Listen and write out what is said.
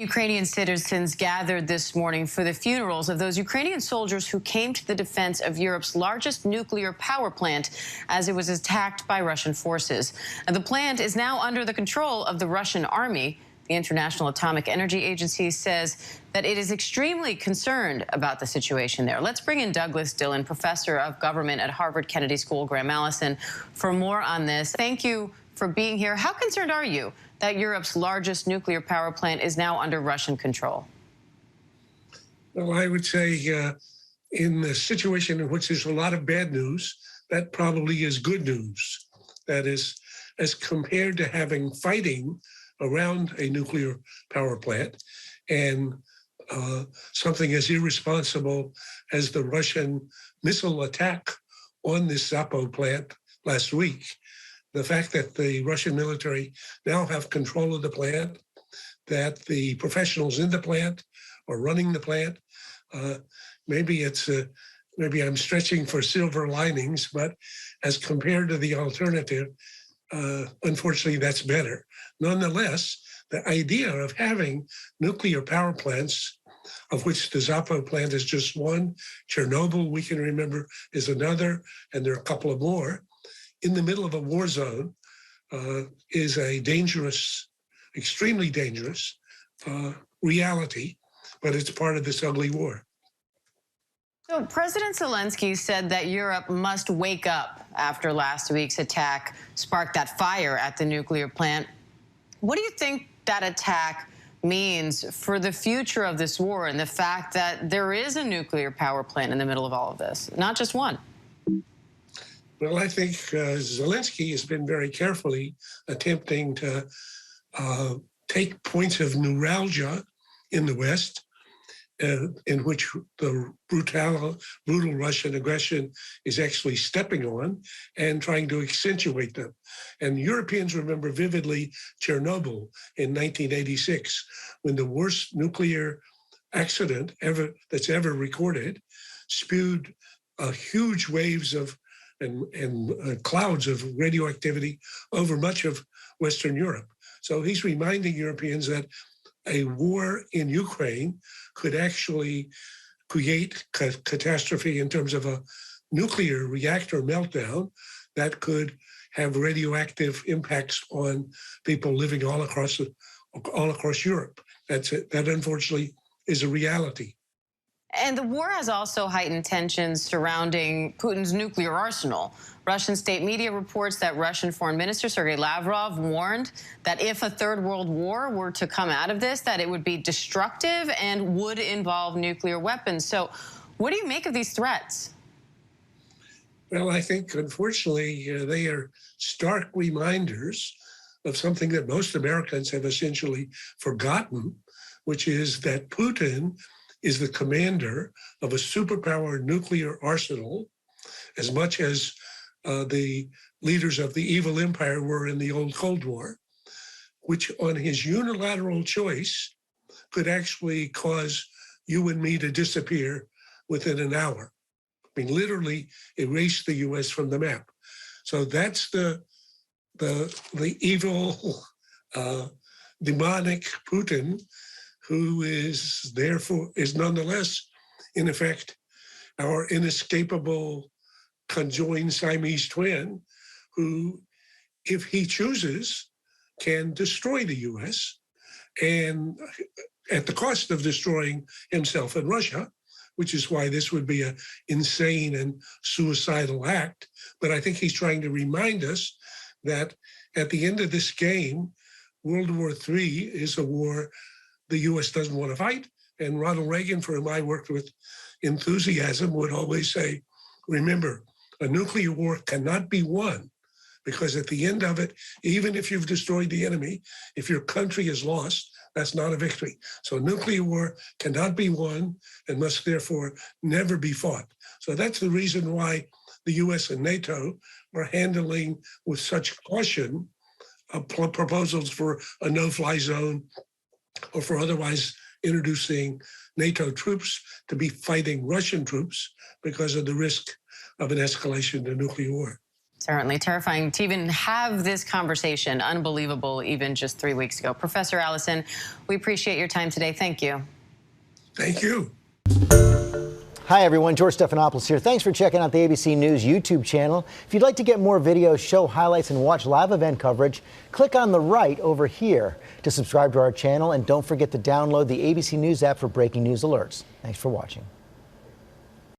Ukrainian citizens gathered this morning for the funerals of those Ukrainian soldiers who came to the defense of Europe's largest nuclear power plant as it was attacked by Russian forces. And the plant is now under the control of the Russian army. The International Atomic Energy Agency says that it is extremely concerned about the situation there. Let's bring in Douglas Dillon, professor of government at Harvard Kennedy School, Graham Allison, for more on this. Thank you for being here. How concerned are you that Europe's largest nuclear power plant is now under Russian control? Well, I would say in the situation in which there's a lot of bad news, that probably is good news. That is, as compared to having fighting around a nuclear power plant and something as irresponsible as the Russian missile attack on this Zapo plant last week. The fact that the Russian military now have control of the plant, that the professionals in the plant are running the plant, maybe I'm stretching for silver linings, but as compared to the alternative, unfortunately, that's better. Nonetheless, the idea of having nuclear power plants, of which the Zapo plant is just one, Chernobyl, we can remember, is another, and there are a couple of more, in the middle of a war zone is a dangerous, extremely dangerous reality, but it's part of this ugly war. So President Zelensky said that Europe must wake up after last week's attack sparked that fire at the nuclear plant. What do you think that attack means for the future of this war and the fact that there is a nuclear power plant in the middle of all of this, not just one? Well, I think Zelensky has been very carefully attempting to take points of neuralgia in the West, in which the brutal Russian aggression is actually stepping on and trying to accentuate them. And Europeans remember vividly Chernobyl in 1986, when the worst nuclear accident that's ever recorded spewed huge waves of and clouds of radioactivity over much of Western Europe. So he's reminding Europeans that a war in Ukraine could actually create catastrophe in terms of a nuclear reactor meltdown that could have radioactive impacts on people living all across Europe. That unfortunately is a reality. And the war has also heightened tensions surrounding Putin's nuclear arsenal. Russian state media reports that Russian Foreign Minister Sergey Lavrov warned that if a third world war were to come out of this, that it would be destructive and would involve nuclear weapons. So what do you make of these threats? Well, I think, unfortunately, they are stark reminders of something that most Americans have essentially forgotten, which is that Putin is the commander of a superpower nuclear arsenal, as much as the leaders of the evil empire were in the old Cold War, which on his unilateral choice could actually cause you and me to disappear within an hour. I mean, literally erase the US from the map. So that's the evil, demonic Putin, who is nonetheless, in effect, our inescapable conjoined Siamese twin, who, if he chooses, can destroy the US, and at the cost of destroying himself and Russia, which is why this would be an insane and suicidal act. But I think he's trying to remind us that at the end of this game, World War III is a war the US doesn't want to fight. And Ronald Reagan, for whom I worked with enthusiasm, would always say, remember, a nuclear war cannot be won, because at the end of it, even if you've destroyed the enemy, if your country is lost, that's not a victory. So nuclear war cannot be won and must therefore never be fought. So that's the reason why the US and NATO are handling with such caution proposals for a no-fly zone, or for otherwise introducing NATO troops to be fighting Russian troops because of the risk of an escalation to nuclear war. Certainly terrifying to even have this conversation. Unbelievable, even just 3 weeks ago. Professor Allison, we appreciate your time today. Thank you. Thank you. Hi, everyone. George Stephanopoulos here. Thanks for checking out the ABC News YouTube channel. If you'd like to get more videos, show highlights, and watch live event coverage, click on the right over here to subscribe to our channel. And don't forget to download the ABC News app for breaking news alerts. Thanks for watching.